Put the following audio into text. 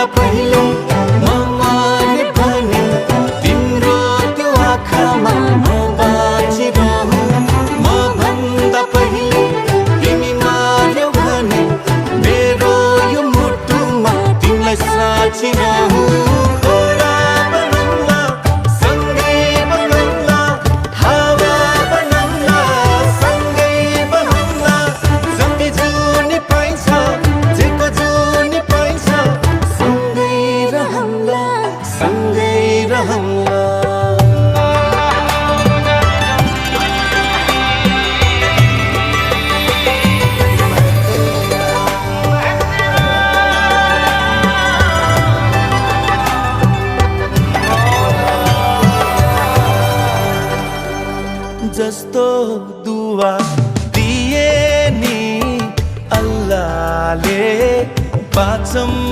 भन्दा पहिले म मरे भने तिम्रो त्यो आँखामा म बाँचिरहूँ। म भन्दा पहिले तिमी मर्यौ भने मेरो यो मुटुमा तिमीलाई साँचिरहूँ। जस्तो दुआ दिए नि अल्लाहले बाँचौँ